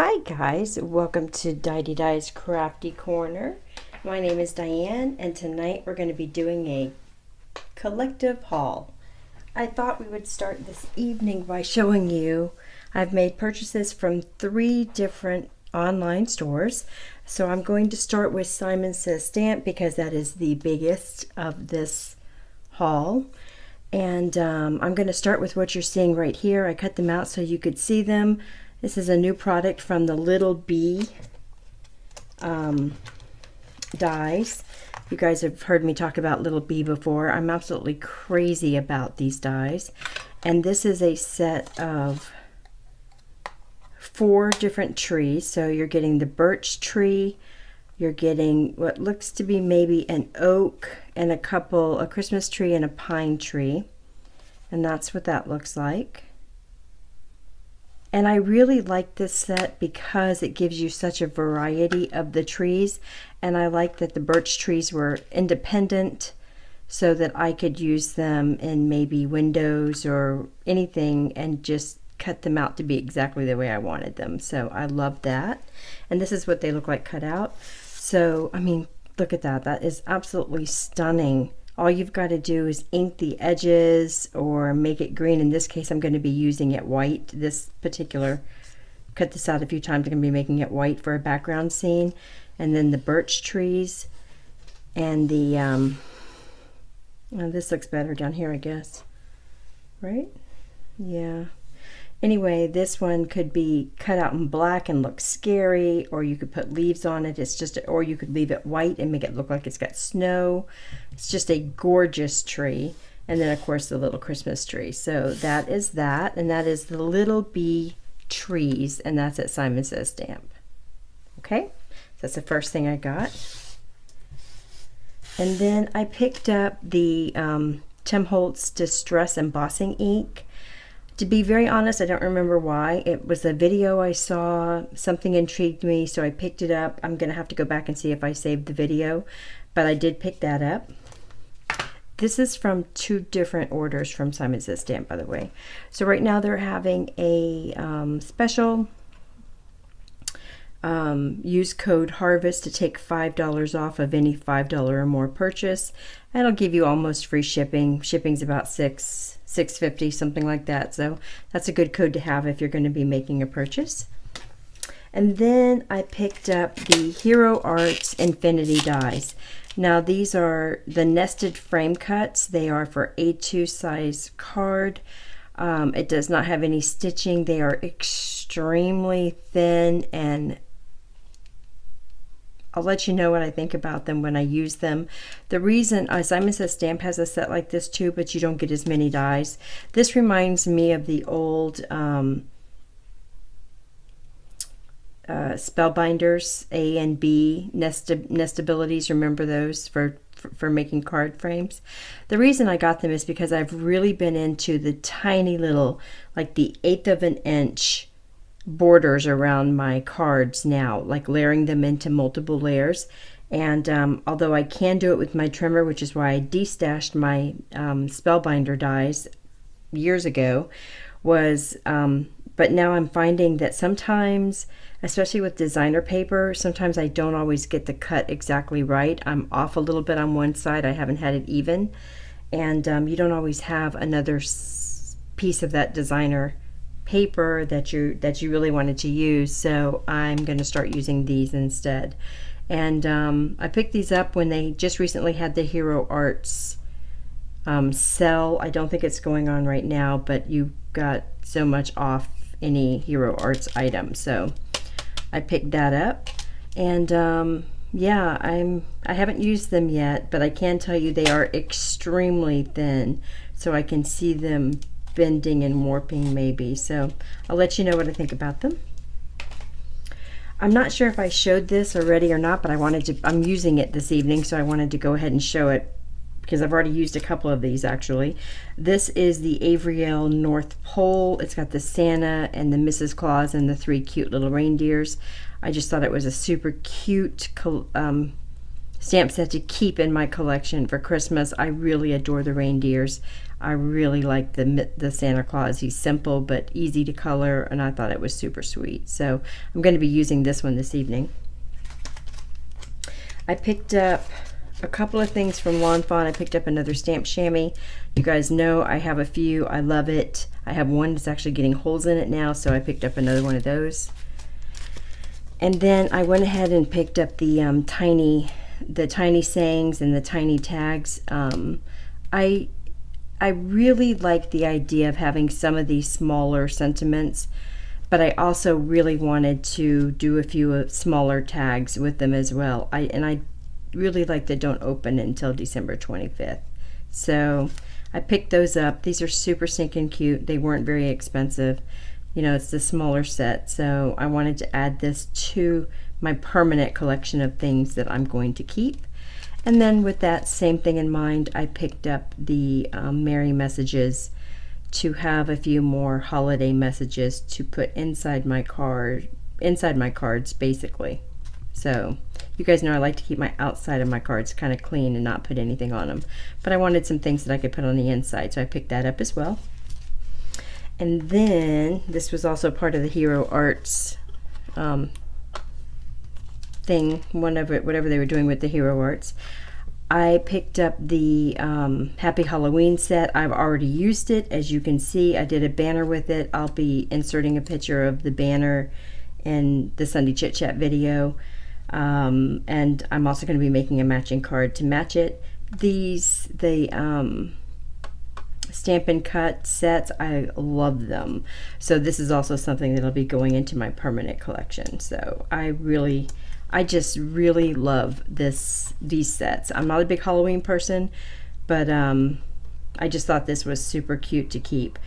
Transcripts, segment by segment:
Hi guys, welcome to Dide's Crafty Corner. My name is Diane and tonight we're going to be doing a collective haul. I thought we would start this evening by showing you I've made purchases from 3 different online stores. So I'm going to start with Simon Says Stamp because that is the biggest of this haul. And I'm going to start with what you're seeing right here. I cut them out so you could see them. This is a new product from the Little Bee dies. You guys have heard me talk about Little Bee before. I'm absolutely crazy about these dies. And this is a set of 4 different trees. So you're getting the birch tree, you're getting what looks to be maybe an oak, and a Christmas tree and a pine tree. And that's what that looks like. And I really like this set because it gives you such a variety of the trees, and I like that the birch trees were independent so that I could use them in maybe windows or anything and just cut them out to be exactly the way I wanted them. So I love that. And this is what they look like cut out. So, I mean, look at that. That is absolutely stunning. All you've got to do is ink the edges or make it green. In this case, I'm going to be using it white. This particular, cut this out a few times, I'm going to be making it white for a background scene. And then the birch trees and the, well, this looks better down here, I guess. Right? Yeah. Anyway, this one could be cut out in black and look scary, or you could put leaves on it. It's just, or you could leave it white and make it look like it's got snow. It's just a gorgeous tree. And then of course the little Christmas tree. So that is that, and that is the Little Bee trees, and that's at Simon Says Stamp. Okay, that's the first thing I got. And then I picked up the Tim Holtz Distress Embossing Ink. To be very honest, I don't remember why. It was a video I saw, something intrigued me, so I picked it up. I'm going to have to go back and see if I saved the video, but I did pick that up. This is from 2 different orders from Simon Says Stamp, by the way. So right now they're having a special. Use code HARVEST to take $5 off of any $5 or more purchase. That'll give you almost free shipping. Shipping's about $6.50, something like that. So that's a good code to have if you're going to be making a purchase. And then I picked up the Hero Arts Infinity dies. Now these are the nested frame cuts. They are for A2 size card. It does not have any stitching. They are extremely thin, and I'll let you know what I think about them when I use them. The reason, Simon Says Stamp has a set like this too, but you don't get as many dies. This reminds me of the old Spellbinders A and B nestabilities. Remember those for making card frames? The reason I got them is because I've really been into the tiny little, like the 1/8 of an inch borders around my cards now, like layering them into multiple layers. And although I can do it with my trimmer, which is why I destashed my Spellbinder dies years ago, but now I'm finding that sometimes, especially with designer paper, sometimes I don't always get the cut exactly right. I'm off a little bit on one side. I haven't had it even. And you don't always have another piece of that designer paper that you really wanted to use. So I'm going to start using these instead. And I picked these up when they just recently had the Hero Arts sell. I don't think it's going on right now, but you got so much off any Hero Arts item. So I picked that up, and yeah, I haven't used them yet, but I can tell you they are extremely thin, so I can see them bending and warping maybe. So I'll let you know what I think about them. I'm not sure if I showed this already or not, but I'm using it this evening, so I wanted to go ahead and show it because I've already used a couple of these actually. This is the Avriel North Pole. It's got the Santa and the Mrs. Claus and the 3 cute little reindeers. I just thought it was a super cute stamp set to keep in my collection for Christmas. I really adore the reindeers. I really like the Santa Claus. He's simple but easy to color, and I thought it was super sweet. So I'm going to be using this one this evening. I picked up a couple of things from Lawn Fawn. I picked up another stamp chamois. You guys know I have a few. I love it. I have one that's actually getting holes in it now, so I picked up another one of those. And then I went ahead and picked up the tiny sayings and the tiny tags. I really like the idea of having some of these smaller sentiments, but I also really wanted to do a few smaller tags with them as well. I really like the don't open until December 25th. So I picked those up. These are super stinking cute. They weren't very expensive. You know, it's the smaller set, so I wanted to add this to my permanent collection of things that I'm going to keep. And then with that same thing in mind, I picked up the Merry Messages to have a few more holiday messages to put inside my cards basically. So you guys know I like to keep my outside of my cards kind of clean and not put anything on them, but I wanted some things that I could put on the inside, so I picked that up as well. And then this was also part of the Hero Arts thing, whatever they were doing with the Hero Arts. I picked up the Happy Halloween set. I've already used it. As you can see, I did a banner with it. I'll be inserting a picture of the banner in the Sunday Chit Chat video. And I'm also going to be making a matching card to match it. The Stampin' Cut sets, I love them. So this is also something that'll be going into my permanent collection. So I just really love these sets. I'm not a big Halloween person, but I just thought this was super cute to keep.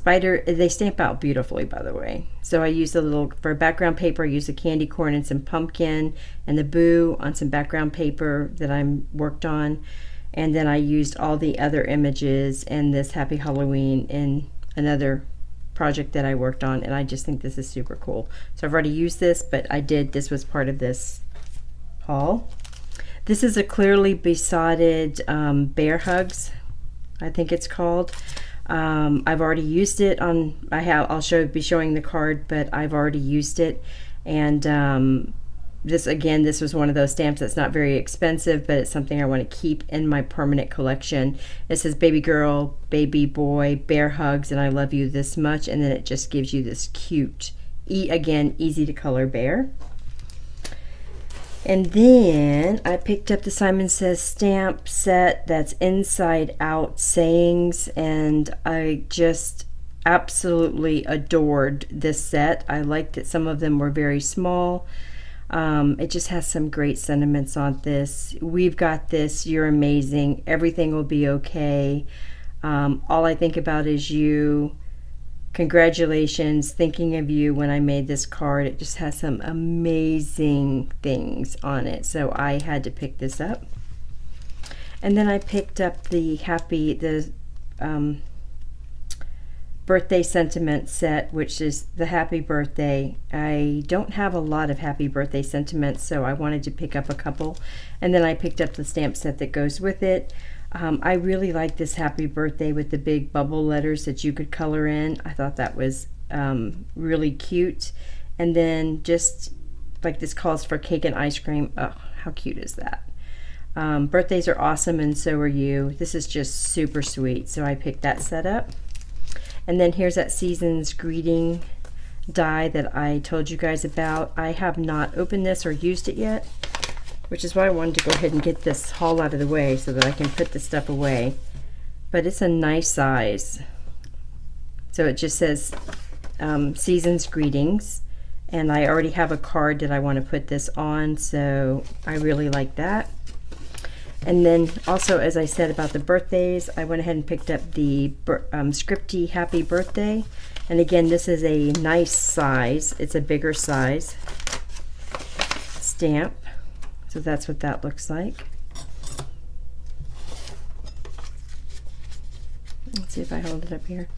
They stamp out beautifully, by the way. So I used for background paper, I used a candy corn and some pumpkin and the boo on some background paper that I worked on. And then I used all the other images and this Happy Halloween in another project that I worked on, and I just think this is super cool. So I've already used this, but this was part of this haul. This is a Clearly Besotted Bear Hugs, I think it's called. I've already used it on, I'll be showing the card, but I've already used it. And this was one of those stamps that's not very expensive, but it's something I want to keep in my permanent collection. It says baby girl, baby boy, bear hugs, and I love you this much. And then it just gives you this cute, again, easy to color bear. And then I picked up the Simon Says stamp set that's inside out sayings, and I just absolutely adored this set. I liked that some of them were very small. It just has some great sentiments on this. We've got this, you're amazing, everything will be okay, all I think about is you, congratulations, thinking of you when I made this card. It just has some amazing things on it, so I had to pick this up. And then I picked up the birthday sentiment set, which is the happy birthday. I don't have a lot of happy birthday sentiments, so I wanted to pick up a couple. And then I picked up the stamp set that goes with it. I really like this happy birthday with the big bubble letters that you could color in. I thought that was really cute. And then just like this calls for cake and ice cream. Oh, how cute is that? Birthdays are awesome, and so are you. This is just super sweet, so I picked that set up. And then here's that Season's Greeting die that I told you guys about. I have not opened this or used it yet, which is why I wanted to go ahead and get this haul out of the way so that I can put this stuff away. But it's a nice size. So it just says Season's Greetings, and I already have a card that I want to put this on, so I really like that. And then also, as I said about the birthdays, I went ahead and picked up the Scripty Happy Birthday. And again, this is a nice size. It's a bigger size stamp. So that's what that looks like. Let's see if I hold it up here.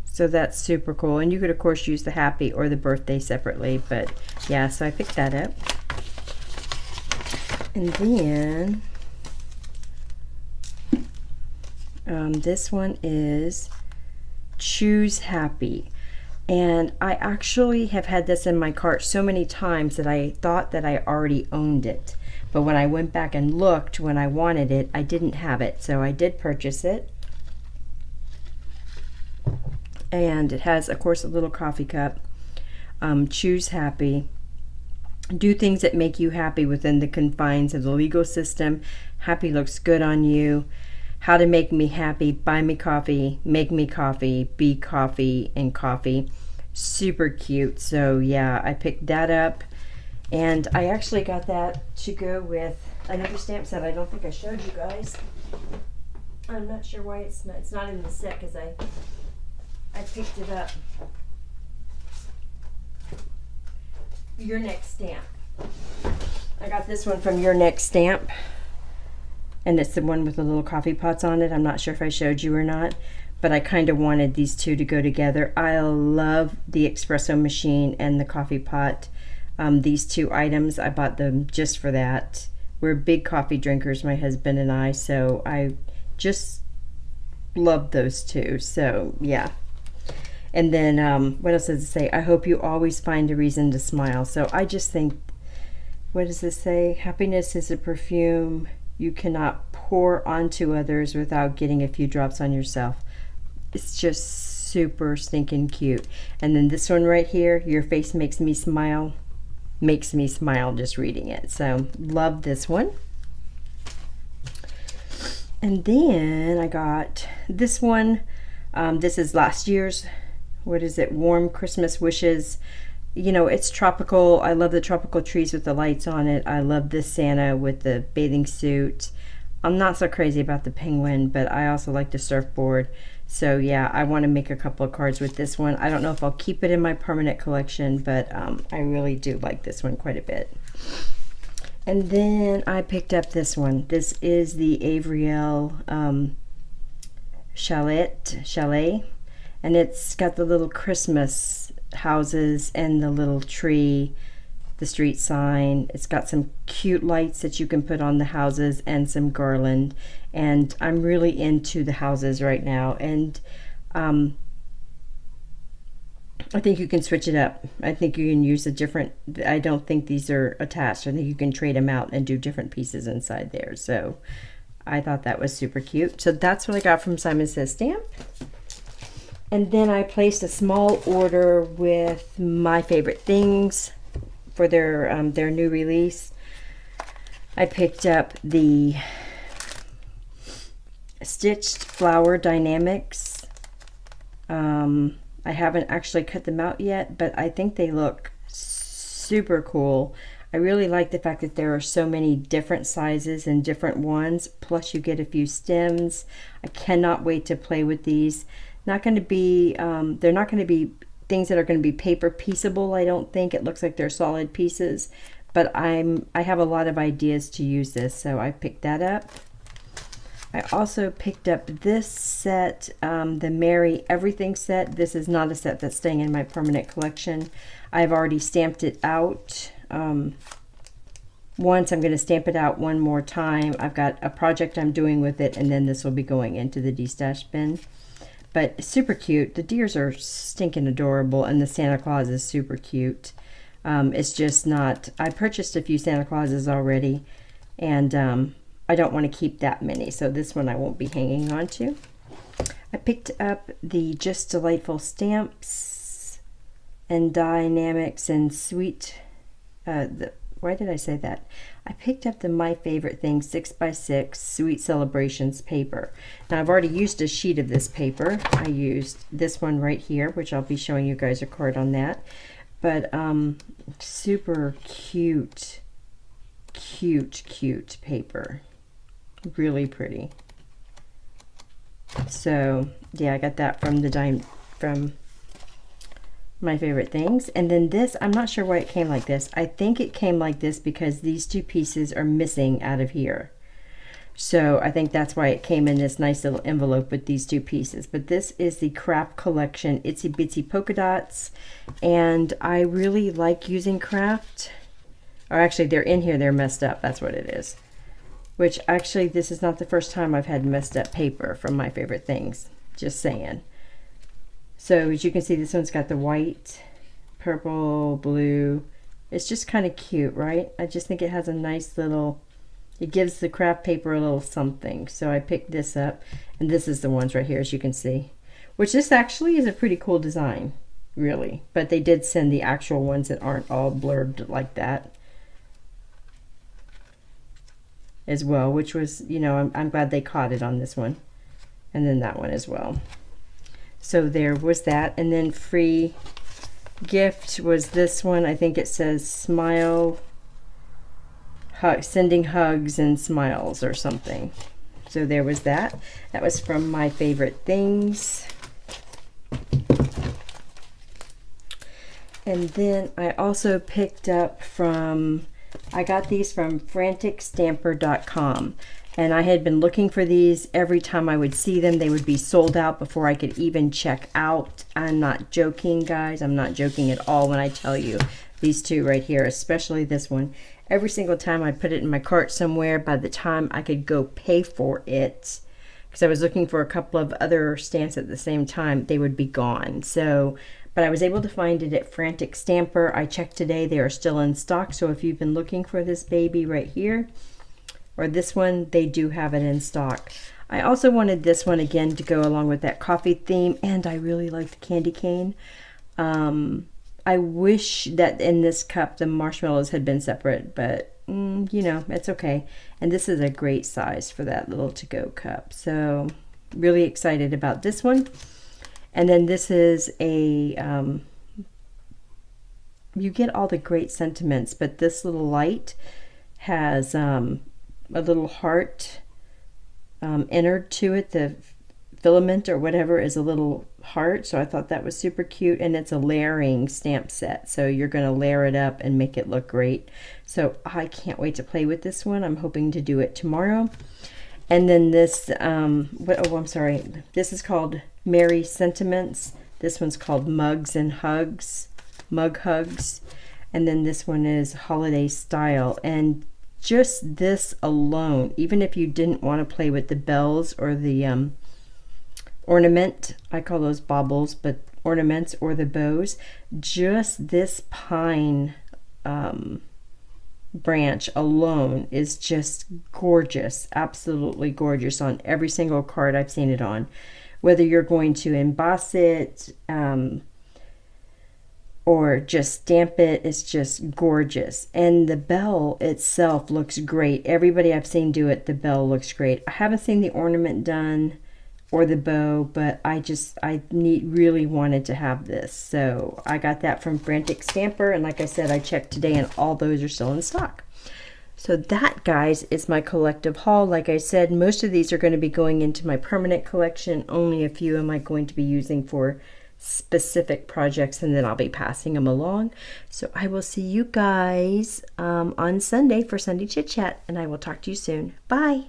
So that's super cool. And you could, of course, use the happy or the birthday separately. But yeah, so I picked that up. And then this one is Choose Happy. And I actually have had this in my cart so many times that I thought that I already owned it. But when I went back and looked when I wanted it, I didn't have it. So I did purchase it. And it has, of course, a little coffee cup. Choose Happy. Do things that make you happy within the confines of the legal system. Happy looks good on you. How to make me happy. Buy me coffee. Make me coffee. Be coffee and coffee. Super cute. So yeah, I picked that up. And I actually got that to go with another stamp set I don't think I showed you guys. I'm not sure why it's not in the set because I picked it up. Your Next Stamp. I got this one from Your Next Stamp. And it's the one with the little coffee pots on it. I'm not sure if I showed you or not. But I kind of wanted these two to go together. I love the espresso machine and the coffee pot. These two items, I bought them just for that. We're big coffee drinkers, my husband and I. So I just love those two. So yeah. And then, what else does it say? I hope you always find a reason to smile. So I just think, what does this say? Happiness is a perfume you cannot pour onto others without getting a few drops on yourself. It's just super stinking cute. And then this one right here, your face makes me smile. Makes me smile just reading it. So love this one. And then I got this one. This is last year's. What is it? Warm Christmas Wishes. You know, it's tropical. I love the tropical trees with the lights on it. I love this Santa with the bathing suit. I'm not so crazy about the penguin, but I also like the surfboard. So yeah, I want to make a couple of cards with this one. I don't know if I'll keep it in my permanent collection, but I really do like this one quite a bit. And then I picked up this one. This is the Avriel Chalet. And it's got the little Christmas houses and the little tree, the street sign. It's got some cute lights that you can put on the houses and some garland. And I'm really into the houses right now. And I think you can switch it up. I think you can use a different, I don't think these are attached. I think you can trade them out and do different pieces inside there. So I thought that was super cute. So that's what I got from Simon Says Stamp. And then I placed a small order with My Favorite Things for their new release. I picked up the Stitched Flower Dynamics. I haven't actually cut them out yet, but I think they look super cool. I really like the fact that there are so many different sizes and different ones, plus you get a few stems. I cannot wait to play with these. Not going to be, they're not going to be things that are going to be paper pieceable, I don't think. It looks like they're solid pieces, but I have a lot of ideas to use this, so I picked that up. I also picked up this set, the Merry Everything set. This is not a set that's staying in my permanent collection. I've already stamped it out once. I'm going to stamp it out one more time. I've got a project I'm doing with it, and then this will be going into the destash bin. But super cute. The deers are stinking adorable, and the Santa Claus is super cute. It's just not, I purchased a few Santa Clauses already, and I don't want to keep that many, so this one I won't be hanging on to. I picked up the Just Delightful Stamps and Dynamics and Sweet, why did I say that? I picked up the My Favorite Thing 6x6 Sweet Celebrations paper. Now I've already used a sheet of this paper. I used this one right here, which I'll be showing you guys a card on that. But super cute paper. Really pretty. So yeah, I got that from from My Favorite Things. And then this, I'm not sure why it came like this. I think it came like this because these two pieces are missing out of here. So I think that's why it came in this nice little envelope with these two pieces. But this is the Craft Collection Itsy Bitsy Polka Dots. And I really like using craft. Or actually, they're in here, they're messed up. That's what it is. Which actually, this is not the first time I've had messed up paper from my favorite things. Just saying. So as you can see, this one's got the white, purple, blue. It's just kind of cute, right? I just think it has a nice little, it gives the craft paper a little something. So I picked this up, and this is the ones right here, as you can see. Which this actually is a pretty cool design, really. But they did send the actual ones that aren't all blurred like that as well, which was, you know, I'm glad they caught it on this one. And then that one as well. So there was that. And then free gift was this one. I think it says smile, sending hugs and smiles or something. So there was that. That was from My Favorite Things. And then I also picked up from, I got these from franticstamper.com, and I had been looking for these. Every time I would see them, they would be sold out before I could even check out. I'm not joking, guys. I'm not joking at all when I tell you these two right here, especially this one. Every single time I put it in my cart somewhere, by the time I could go pay for it, because I was looking for a couple of other stamps at the same time, they would be gone. So, but I was able to find it at Frantic Stamper. I checked today, they are still in stock. So if you've been looking for this baby right here, or this one, they do have it in stock. I also wanted this one again to go along with that coffee theme, and I really like the candy cane. I wish that in this cup the marshmallows had been separate, but you know, it's okay. And this is a great size for that little to-go cup. So really excited about this one. And then this is a, you get all the great sentiments, but this little light has a little heart entered to it. The filament or whatever is a little heart, so I thought that was super cute. And it's a layering stamp set, so you're going to layer it up and make it look great. So I can't wait to play with this one. I'm hoping to do it tomorrow. And then this I'm sorry, this is called Merry Sentiments. This one's called Mugs and Hugs, Mug Hugs. And then this one is Holiday Style. And just this alone, even if you didn't want to play with the bells or the ornament, I call those baubles, but ornaments or the bows, just this pine branch alone is just gorgeous, absolutely gorgeous on every single card I've seen it on. Whether you're going to emboss it or just stamp it, it's just gorgeous. And the bell itself looks great. Everybody I've seen do it, the bell looks great. I haven't seen the ornament done or the bow, but I really wanted to have this. So I got that from Frantic Stamper, and like I said, I checked today and all those are still in stock. So that, guys, is my collective haul. Like I said, most of these are going to be going into my permanent collection. Only a few am I going to be using for specific projects, and then I'll be passing them along. So I will see you guys on Sunday for Sunday Chit Chat, and I will talk to you soon. Bye.